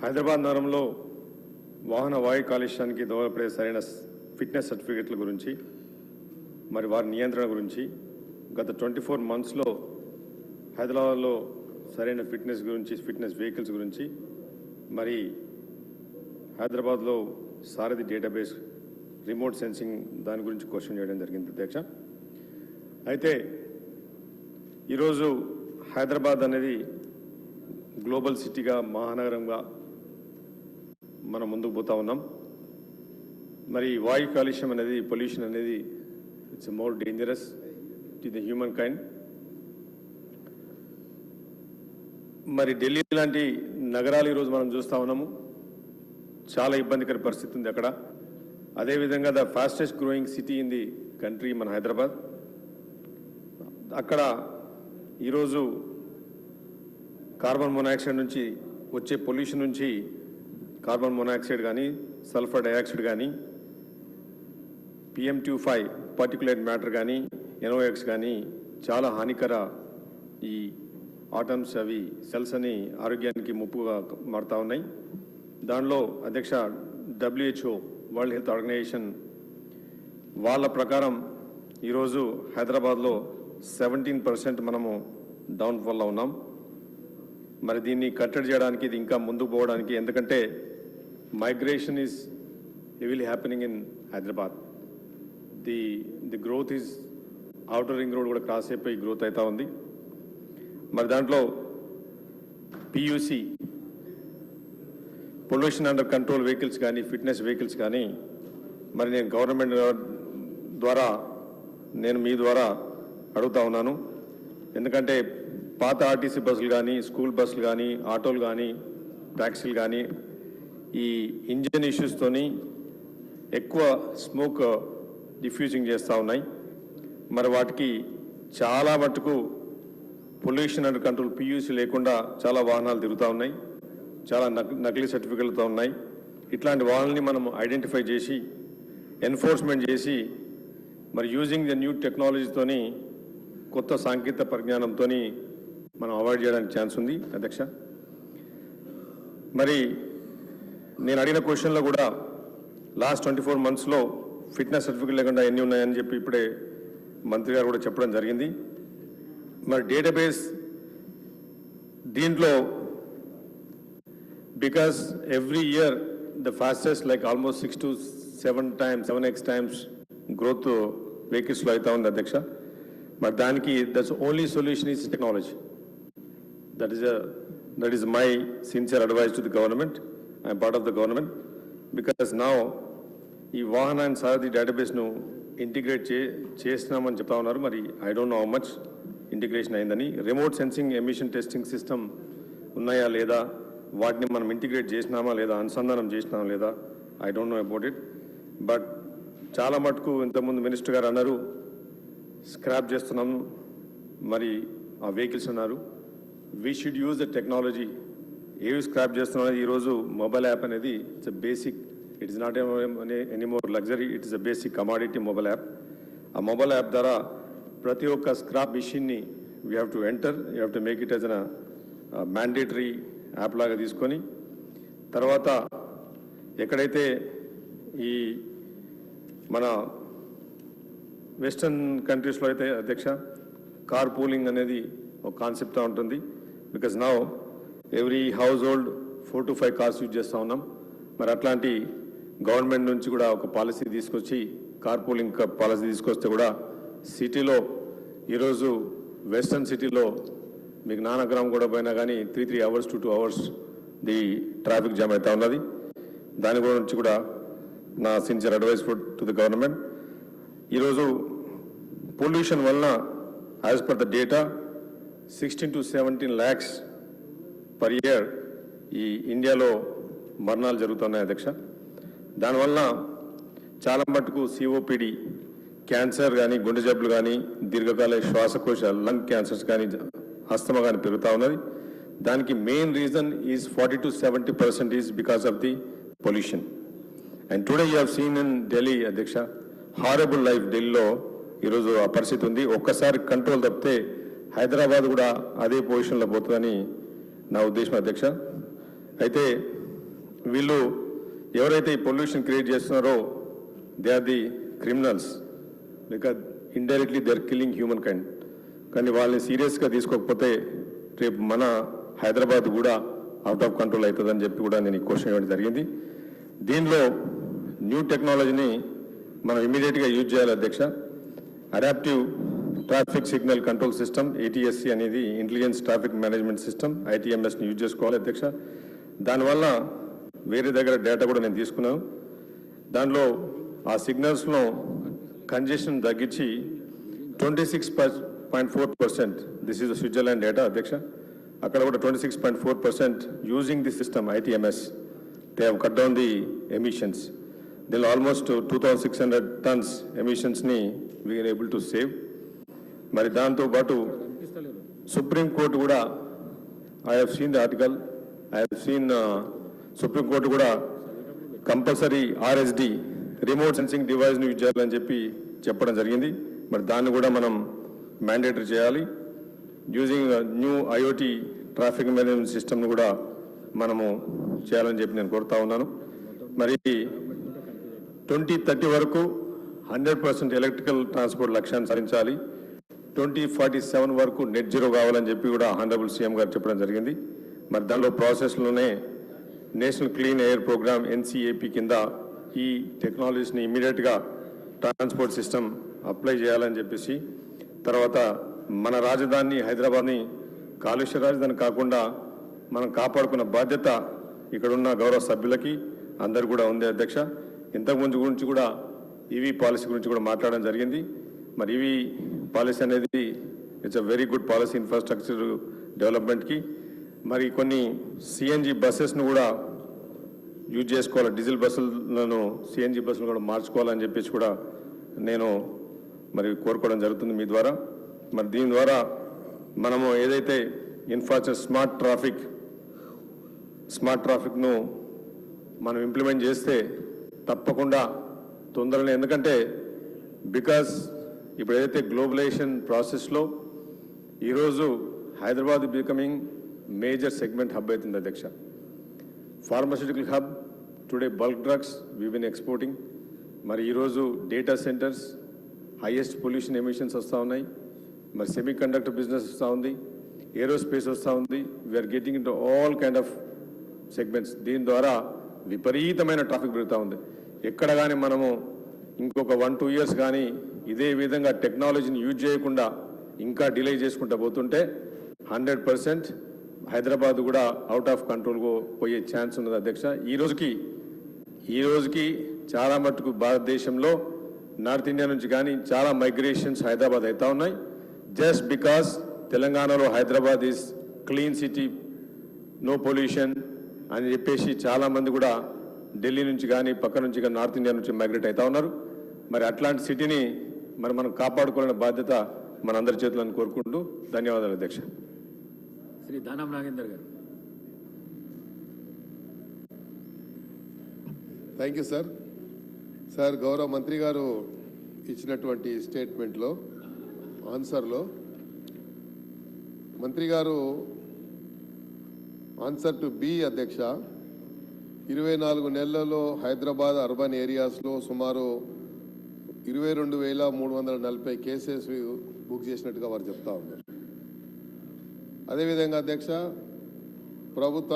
హైదరాబాద్ నగరంలో వాహన వాయు కాలుష్యానికి దోహదపడే సరైన ఫిట్నెస్ సర్టిఫికెట్ల గురించి మరి వారి నియంత్రణ గురించి గత 24 మంత్స్లో హైదరాబాద్లో సరైన ఫిట్నెస్ వెహికల్స్ గురించి మరి హైదరాబాద్లో సారథి డేటాబేస్ రిమోట్ సెన్సింగ్ దాని గురించి క్వశ్చన్ చేయడం జరిగింది అధ్యక్ష. అయితే ఈరోజు హైదరాబాద్ అనేది గ్లోబల్ సిటీగా మహానగరంగా మనం ముందుకు పోతా ఉన్నాం. మరి వాయు కాలుష్యం అనేది పొల్యూషన్ అనేది it's more dangerous to the human kind. మరి ఢిల్లీ లాంటి నగరాలు ఈరోజు మనం చూస్తూ ఉన్నాము, చాలా ఇబ్బందికర పరిస్థితి ఉంది అక్కడ. అదేవిధంగా the fastest growing city in the country మన హైదరాబాద్. అక్కడ ఈరోజు కార్బన్ మోనాక్సైడ్ నుంచి వచ్చే పొల్యూషన్ నుంచి కార్బన్ మోనాక్సైడ్ కానీ సల్ఫర్ డయాక్సైడ్ కానీ PM2.5 పార్టికులేట్ మ్యాటర్ కానీ NOx కానీ చాలా హానికర ఈ ఆటమ్స్ అవి సెల్స్ అని ఆరోగ్యానికి ముప్పుగా మారుతూ ఉన్నాయి. దానిలో అధ్యక్ష WHO వరల్డ్ హెల్త్ ఆర్గనైజేషన్ వాళ్ళ ప్రకారం ఈరోజు హైదరాబాద్లో 17% మనము డౌన్ఫాల్లో ఉన్నాం. మరి దీన్ని కట్టడి చేయడానికి ఇది ఇంకా ముందుకు పోవడానికి, ఎందుకంటే migration is heavily happening in Hyderabad. The growth is outer ring road కూడా క్రాస్ అయిపోయి గ్రోత్ అవుతా ఉంది. మరి దాంట్లో PUC pollution under control vehicles కానీ ఫిట్నెస్ వెహికల్స్ కానీ మరి నేను గవర్నమెంట్ ద్వారా మీ ద్వారా అడుగుతా ఉన్నాను. ఎందుకంటే పాత ఆర్టీసీ బస్సులు కానీ స్కూల్ బస్సులు కానీ ఆటోలు కానీ ట్యాక్సీలు కానీ ఈ ఇంజిన్ ఇష్యూస్తోని ఎక్కువ స్మోక్ డిఫ్యూజింగ్ చేస్తూ ఉన్నాయి. మరి వాటికి చాలా మటుకు పొల్యూషన్ అండర్ కంట్రోల్ PUC లేకుండా చాలా వాహనాలు తిరుగుతూ ఉన్నాయి, చాలా నకిలీ సర్టిఫికెట్లతో ఉన్నాయి. ఇట్లాంటి వాహనాలని మనం ఐడెంటిఫై చేసి ఎన్ఫోర్స్మెంట్ చేసి మరి యూజింగ్ ద న్యూ టెక్నాలజీతోని కొత్త సాంకేతిక పరిజ్ఞానంతో మనం అవాయిడ్ చేయడానికి ఛాన్స్ ఉంది అధ్యక్ష. మరి నేను అడిగిన క్వశ్చన్లో కూడా లాస్ట్ 24 మంత్స్లో ఫిట్నెస్ సర్టిఫికెట్ లేకుండా ఎన్ని ఉన్నాయని చెప్పి ఇప్పుడే మంత్రి గారు కూడా చెప్పడం జరిగింది. మరి డేటాబేస్ దీంట్లో because every year the fastest like almost 6 to 7x times growth వెహికల్స్లో అవుతా ఉంది అధ్యక్ష. మరి దానికి that's only solution is technology. That is my sincere advice to the government. I am part of the government because now ఈ వాహన and సారథి డేటాబేస్ను integrate చేస్తున్నామని చెప్తా ఉన్నారు. మరి I don't know how much integration అయిందని. Remote sensing emission testing system ఉన్నాయా లేదా, వాటిని మనం ఇంటిగ్రేట్ చేసినామా లేదా, అనుసంధానం చేసినామా లేదా, I don't know about it. But చాలా మటుకు ఇంతకుముందు మినిస్టర్ గారు అన్నారు స్క్రాప్ చేస్తున్నాం మరి ఆ వెహికల్స్ అన్నారు. We should use the technology. ఏవి స్క్రాప్ చేస్తున్నాం అనేది ఈరోజు మొబైల్ యాప్ అనేది it's a basic, it is not anymore luxury, it is a basic commodity mobile app. ఆ మొబైల్ యాప్ ద్వారా ప్రతి ఒక్క స్క్రాప్ మిషన్ని we have to enter, you have to make it as a mandatory app లాగా తీసుకొని తర్వాత ఎక్కడైతే ఈ మన వెస్టర్న్ కంట్రీస్లో అయితే అధ్యక్ష కార్ పూలింగ్ అనేది ఒక కాన్సెప్ట్గా ఉంటుంది. Because now every house hold 4 to 5 cars use చేస్తూ ఉన్నాం. మరి అట్లాంటి గవర్నమెంట్ నుంచి కూడా ఒక పాలసీ తీసుకొచ్చి కార్ పూలింగ్ పాలసీ తీసుకొస్తే కూడా సిటీలో ఈరోజు వెస్టర్న్ సిటీలో మీకు నానగ్రామ్ కూడా పోయినా కానీ 3 hours to 2 hours the traffic jam అవుతా ఉన్నది. దాని గురించి కూడా నా sincere advice to the government. ఈరోజు పొల్యూషన్ వలన as per the data 16 to 17 lakhs per year ఈ ఇండియాలో మరణాలు జరుగుతున్నాయి అధ్యక్ష. దానివల్ల చాలా మటుకు COPD, క్యాన్సర్ కానీ, గుండె జబ్బులు కానీ, దీర్ఘకాల శ్వాసకోశ లంగ్ క్యాన్సర్స్ కానీ, అస్తమా కానీ పెరుగుతూ ఉన్నది. దానికి main reason is 40 to 70% is because of the pollution. And today you have seen in Delhi అధ్యక్ష హారబుల్ లైఫ్. ఢిల్లీలో ఈరోజు ఆ పరిస్థితి ఉంది. ఒక్కసారి కంట్రోల్ తప్పితే హైదరాబాద్ కూడా అదే పొజిషన్లో పోతుందని నా ఉద్దేశం అధ్యక్ష. అయితే వీళ్ళు ఎవరైతే ఈ పొల్యూషన్ క్రియేట్ చేస్తున్నారో they are the criminals, because indirectly they are killing human kind. కానీ వాళ్ళని సీరియస్గా తీసుకోకపోతే రేపు మన హైదరాబాద్ కూడా అవుట్ ఆఫ్ కంట్రోల్ అవుతుందని చెప్పి కూడా నేను ఈ క్వశ్చన్ ఇవ్వడం జరిగింది. దీనిలో న్యూ టెక్నాలజీని మనం ఇమీడియట్గా యూజ్ చేయాలి అధ్యక్ష. Adaptive traffic signal control system ATSC అనేది ఇంటెలిజెన్స్ ట్రాఫిక్ మేనేజ్మెంట్ సిస్టమ్ ఐటీఎంఎస్ని యూజ్ చేసుకోవాలి అధ్యక్ష. దానివల్ల వేరే దగ్గర డేటా కూడా నేను తీసుకున్నాను. దానిలో ఆ సిగ్నల్స్లో కంజెషన్ తగ్గించి 26.4%, దిస్ ఈజ్ స్విట్జర్లాండ్ డేటా అధ్యక్ష, అక్కడ కూడా 26.4% using the system ITMS they have cut down the emissions. దీనిలో ఆల్మోస్ట్ 2600 tons ఎమిషన్స్ని వీఆర్ ఏబుల్ టు సేవ్. మరి దాంతోపాటు సుప్రీంకోర్టు కూడా I have seen the article, I have seen supreme court కూడా కంపల్సరీ ఆర్ఎస్డి రిమోట్ సెన్సింగ్ డివైస్ని యూజ్ చేయాలని చెప్పడం జరిగింది. మరి దాన్ని కూడా మనం మ్యాండేటరీ చేయాలి. Using new IOT traffic management సిస్టమ్ను కూడా మనము చేయాలని చెప్పి నేను కోరుతా ఉన్నాను. మరి 2030 వరకు 100% ఎలక్ట్రికల్ ట్రాన్స్పోర్ట్ లక్ష్యాన్ని సాధించాలి. 2047 వరకు నెట్ జీరో కావాలని చెప్పి కూడా హానరబుల్ సీఎం గారు చెప్పడం జరిగింది. మరి దానిలో ప్రాసెస్లోనే national clean air programme NCAP కింద ఈ టెక్నాలజీస్ని ఇమీడియట్గా ట్రాన్స్పోర్ట్ సిస్టమ్ అప్లై చేయాలని చెప్పేసి, తర్వాత మన రాజధాని హైదరాబాద్ని కాలుష్య రాజధాని కాకుండా మనం కాపాడుకున్న బాధ్యత ఇక్కడున్న గౌరవ సభ్యులకి అందరు కూడా ఉంది అధ్యక్ష. ఇంతకుముందు గురించి కూడా ఈవీ పాలసీ గురించి కూడా మాట్లాడడం జరిగింది. మరి ఈవీ పాలసీ అనేది it's a very good policy infrastructure డెవలప్మెంట్కి. మరి కొన్ని సిఎన్జి బస్సెస్ను కూడా యూజ్ చేసుకోవాలి, డీజిల్ బస్సులను సిఎన్జి బస్సులు కూడా మార్చుకోవాలని చెప్పేసి కూడా నేను మరి కోరుకోవడం జరుగుతుంది మీ ద్వారా. మరి దీని ద్వారా మనము ఏదైతే ఇన్ఫ్రాస్ట్రక్చర్ స్మార్ట్ ట్రాఫిక్ను మనం ఇంప్లిమెంట్ చేస్తే తప్పకుండా తొందరగా, ఎందుకంటే బికాస్ ఇప్పుడు ఏదైతే గ్లోబలైజేషన్ ప్రాసెస్లో ఈరోజు Hyderabad becoming major segment hub అవుతుంది అధ్యక్ష. Pharmaceutical hub, today bulk drugs we been exporting. మరి ఈరోజు data centres, highest pollution emissions వస్తూ ఉన్నాయి. మరి సెమీ కండక్టర్ బిజినెస్ వస్తూ ఉంది, ఏరోస్పేస్ వస్తూ ఉంది. We are getting in to all kind of segments. దీని ద్వారా విపరీతమైన ట్రాఫిక్ పెరుగుతూ ఉంది. ఎక్కడ కానీ మనము ఇంకొక 1-2 years కానీ ఇదే విధంగా టెక్నాలజీని యూజ్ చేయకుండా ఇంకా డిలే చేసుకుంటూ పోతుంటే 100% హైదరాబాద్ కూడా అవుట్ ఆఫ్ కంట్రోల్గా పోయే ఛాన్స్ ఉన్నది అధ్యక్ష. ఈ రోజుకి చాలా మటుకు భారతదేశంలో నార్త్ ఇండియా నుంచి కానీ చాలా మైగ్రేషన్స్ హైదరాబాద్ అవుతూ ఉన్నాయి. జస్ట్ బికాస్ తెలంగాణలో Hyderabad is clean city, no pollution అని చెప్పేసి చాలామంది కూడా ఢిల్లీ నుంచి కానీ పక్క నుంచి కానీ నార్త్ ఇండియా నుంచి మైగ్రేట్ అవుతూ ఉన్నారు. మరి అట్లాంటి సిటీని మనం కాపాడుకోవాలనే బాధ్యత మనందరి చేతులను కోరుకుంటూ ధన్యవాదాలు అధ్యక్ష. శ్రీ దానం నాగేందర్ గారు. Thank you sir. సార్, గౌరవ మంత్రి గారు ఇచ్చినటువంటి స్టేట్మెంట్లో ఆన్సర్లో మంత్రి గారు ఆన్సర్ టు బి అధ్యక్ష, 24 నెలలలో హైదరాబాద్ అర్బన్ ఏరియాస్లో సుమారు 22,340 కేసెస్ బుక్ చేసినట్టుగా వారు చెప్తా ఉన్నారు. అదేవిధంగా అధ్యక్ష, ప్రభుత్వ